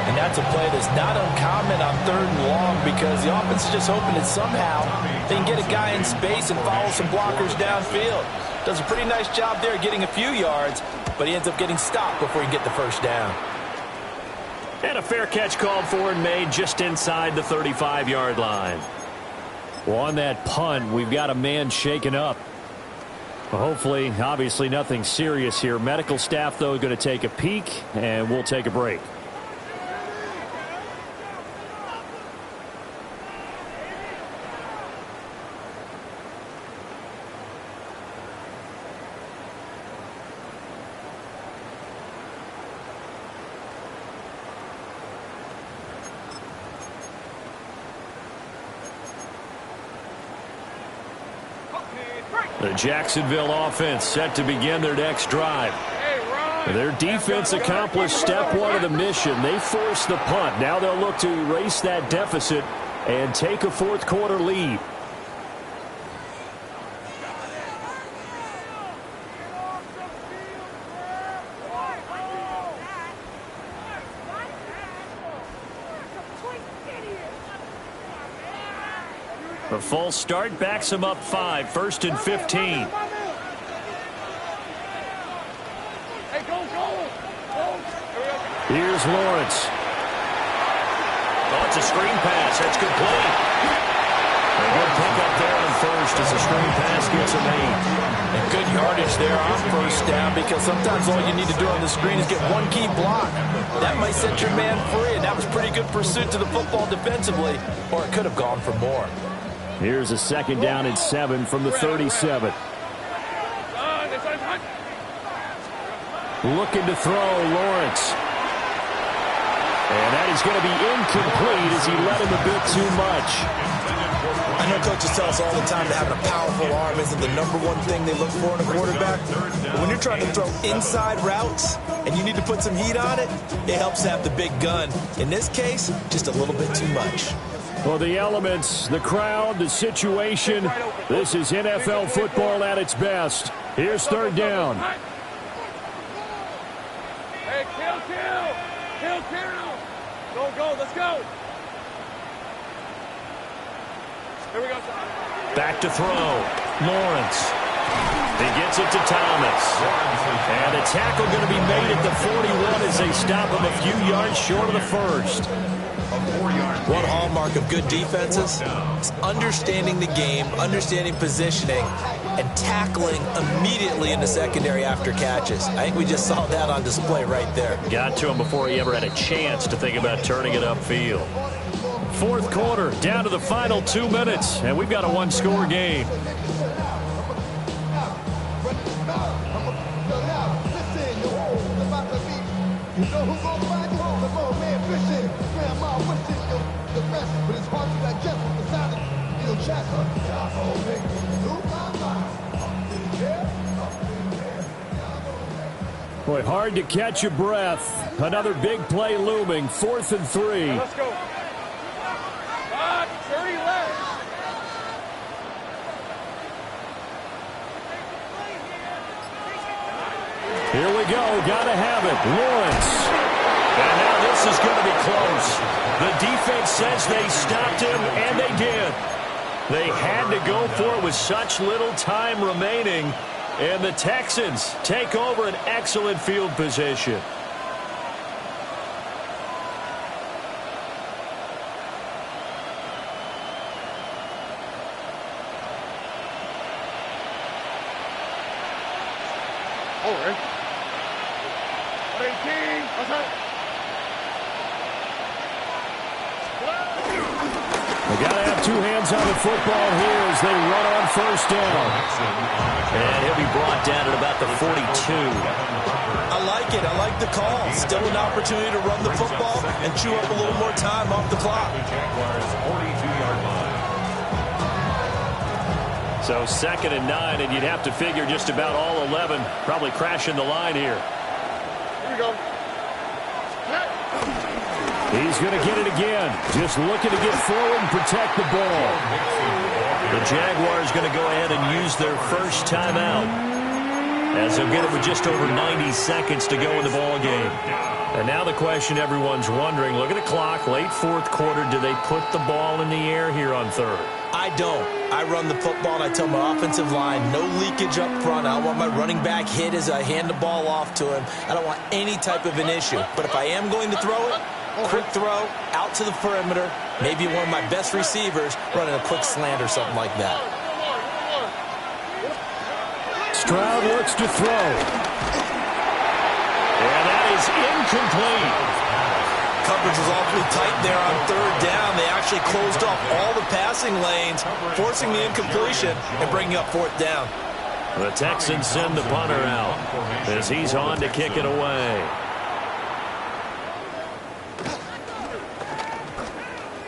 And that's a play that's not uncommon on 3rd and long because the offense is just hoping that somehow they can get a guy in space and follow some blockers downfield. Does a pretty nice job there getting a few yards, but he ends up getting stopped before he can get the first down. And a fair catch called for and made just inside the 35-yard line. Well, on that punt, we've got a man shaken up. Well, hopefully, obviously nothing serious here. Medical staff, though, going to take a peek, and we'll take a break. The Jacksonville offense set to begin their next drive. Their defense accomplished step 1 of the mission. They forced the punt. Now they'll look to erase that deficit and take a 4th quarter lead. A false start backs him up 5, 1st and 15. Here's Lawrence. Oh, it's a screen pass. That's complete. A good pickup there on 1st as the screen pass gets a 8. And good yardage there on 1st down because sometimes all you need to do on the screen is get one key block. That might set your man free, and that was pretty good pursuit to the football defensively, or it could have gone for more. Here's a 2nd down and 7 from the 37. Looking to throw, Lawrence. And that is going to be incomplete as he let him a bit too much. I know coaches tell us all the time that having a powerful arm isn't the #1 thing they look for in a quarterback. But when you're trying to throw inside routes and you need to put some heat on it, it helps to have the big gun. In this case, just a little bit too much. Well, the elements, the crowd, the situation, this is NFL football at its best. Here's 3rd down. Hey, kill. Go, let's go. Here we go. Back to throw. Lawrence. He gets it to Thomas. And a tackle going to be made at the 41 as they stop him a few yards short of the 1st. One hallmark of good defenses is understanding the game, understanding positioning, and tackling immediately in the secondary after catches. I think we just saw that on display right there. Got to him before he ever had a chance to think about turning it upfield. 4th quarter, down to the final 2 minutes, and we've got a 1-score game. Boy, hard to catch your breath. Another big play looming. 4th and 3. Let's go. 30 left. Here we go. Gotta have it. Lawrence. And now this is going to be close. The defense says they stopped him, and they did. They had to go for it with such little time remaining. And the Texans take over an excellent field position. Over. 18. What's up? They got to have two hands on the football here as they run on 1st down. And he'll be brought down at about the 42. I like it. I like the call. Still an opportunity to run the football and chew up a little more time off the clock. Jaguars 42-yard line. So 2nd and 9, and you'd have to figure just about all 11 probably crashing the line here. Here we go. He's going to get it again. Just looking to get forward and protect the ball. The Jaguars going to go ahead and use their first timeout, as they'll get it with just over 90 seconds to go in the ball game. And now the question everyone's wondering, look at the clock, late 4th quarter, do they put the ball in the air here on 3rd? I don't. I run the football, and I tell my offensive line, no leakage up front. I don't want my running back hit as I hand the ball off to him. I don't want any type of an issue. But if I am going to throw it, quick throw, out to the perimeter, maybe one of my best receivers running a quick slant or something like that. Stroud looks to throw. And that is incomplete. Coverage was awfully tight there on 3rd down. They actually closed off all the passing lanes, forcing the incompletion and bringing up 4th down. The Texans send the punter out as he's on to kick it away.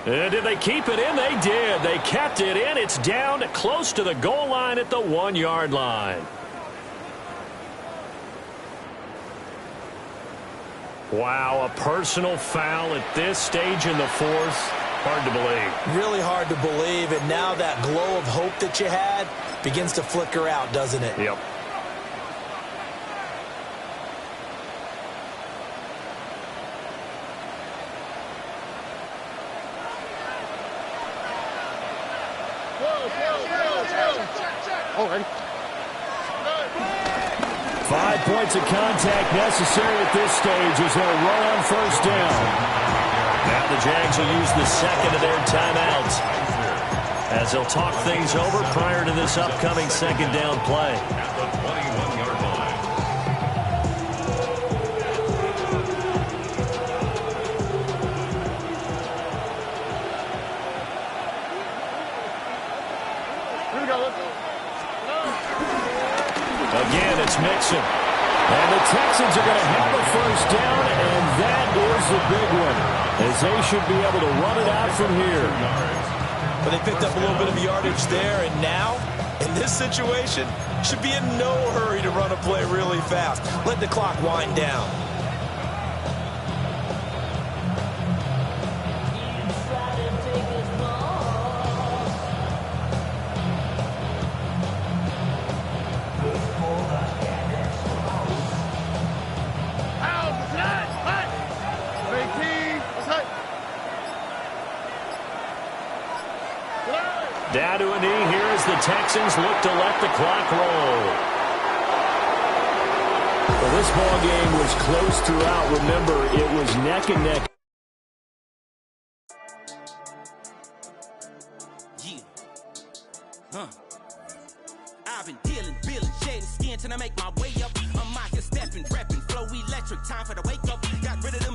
And did they keep it in? They did. They kept it in. It's down close to the goal line at the 1-yard line. Wow, a personal foul at this stage in the 4th. Hard to believe. Really hard to believe, and now that glow of hope that you had begins to flicker out, doesn't it? Yep. Already. 5 points of contact necessary at this stage as they'll run on 1st down. Now the Jags will use the 2nd of their timeouts as they'll talk things over prior to this upcoming 2nd down play. At the 21-yard line. Here we go. Let's go. Again, it's Mixon. And the Texans are going to have a 1st down, and that is the big one, as they should be able to run it out from here. But they picked up a little bit of yardage there, and now, in this situation, should be in no hurry to run a play really fast. Let the clock wind down. Down to a knee here as the Texans look to let the clock roll. Well, this ball game was close throughout. Remember, it was neck and neck. I've been dealing, shedding skin till I make my way up. I'm out here stepping, repping, flow electric, time for the wake up. Got rid of the